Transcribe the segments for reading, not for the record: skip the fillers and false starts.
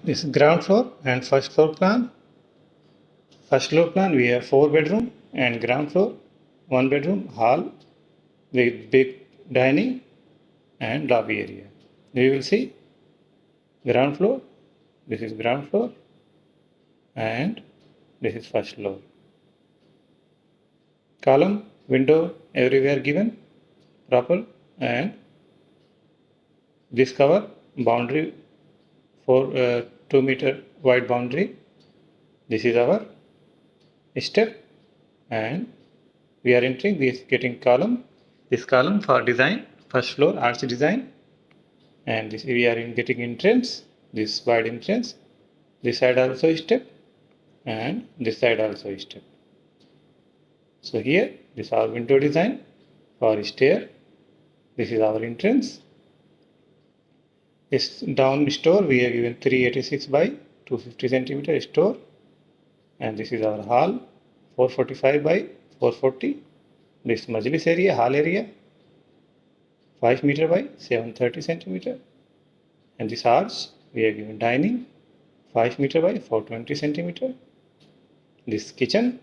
This is ground floor and first floor plan. First floor plan we have 4 bedroom and ground floor 1 bedroom hall with big dining and lobby area. We will see ground floor. This is ground floor and this is first floor. Column, window everywhere given proper, and this cover boundary for 2 meter wide boundary. This is our step, and we are entering this getting column. This column for design, first floor arch design, and this we are in getting entrance. This wide entrance. This side also step, and this side also step. So here this is our window design for stair. This is our entrance. This down store we have given 386 by 250 centimeter store, and this is our hall 445 by 440. This majlis area, hall area 5 meter by 730 centimeter, and this arch we have given dining 5 meter by 420 centimeter. This kitchen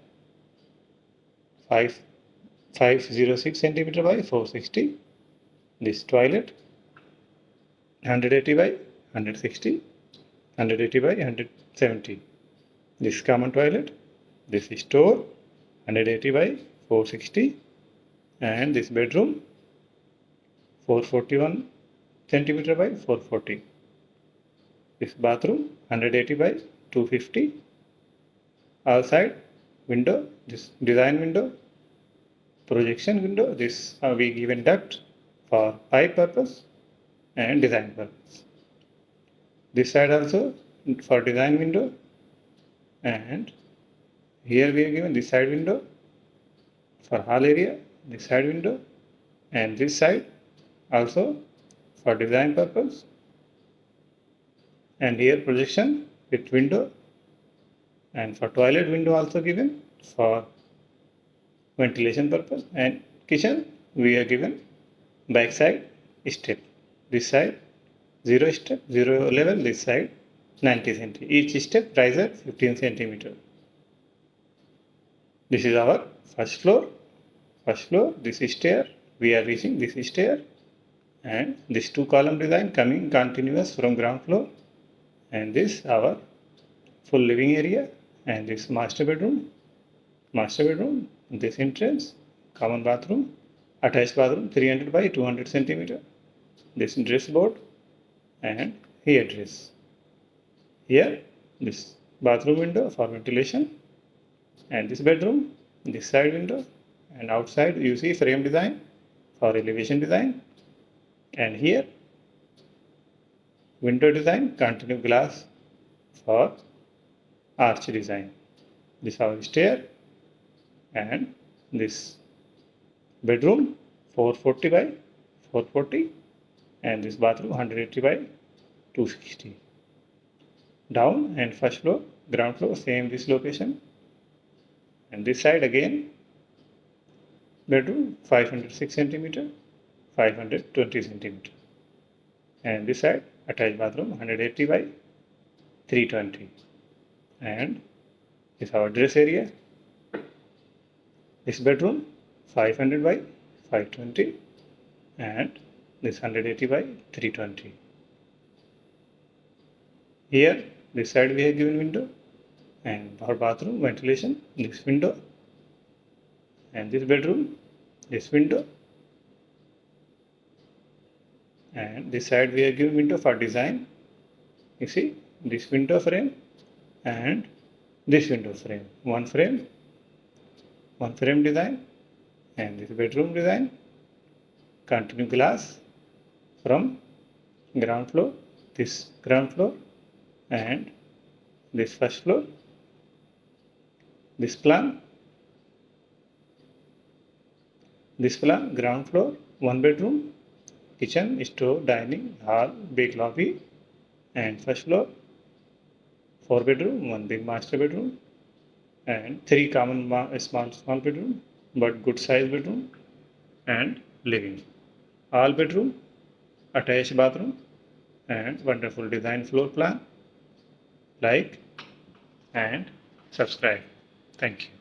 506 centimeter by 460. This toilet 180 by 160, 180 by 170. This common toilet, this store 180 by 460, and this bedroom 441 centimeter by 440. This bathroom 180 by 250. Outside window, this design window, projection window, this we given duct for pipe purpose and design purpose. This side also for design window, and here we are given this side window for hall area, this side window, and this side also for design purpose, and here projection with window, and for toilet window also given for ventilation purpose, and kitchen we are given back side step. This side 0 step, 0 level, this side 90 cm. Each step riser 15 centimeter. This is our first floor. First floor, this stair, we are reaching this stair, and this 2 column design coming continuous from ground floor, and this our full living area, and this master bedroom, this entrance, common bathroom, attached bathroom 300 by 200 centimeter. This dress board, and here dress. Here this bathroom window for ventilation, and this bedroom, this side window, and outside you see frame design for elevation design, and here window design, continue glass for arch design. This is our stair, and this bedroom 440 by 440, and this bathroom 180 by 260. Down and first floor, ground floor, same this location, and this side again bedroom 506 centimeter, 520 centimeter, and this side attached bathroom 180 by 320, and this is our dress area. This bedroom 500 by 520, and this 180 by 320. Here this side we have given window, and for bathroom ventilation this window, and this bedroom this window, and this side we have given window for design. You see this window frame and this window frame, one frame design, and this bedroom design, continue glass from ground floor, this ground floor, and this first floor, this plan, ground floor, 1 bedroom, kitchen, store, dining, hall, big lobby, and first floor 4 bedroom, 1 big master bedroom, and 3 common small bedroom, but good size bedroom, and living. All bedroom, attached bathroom, and wonderful design floor plan, like and subscribe. Thank you.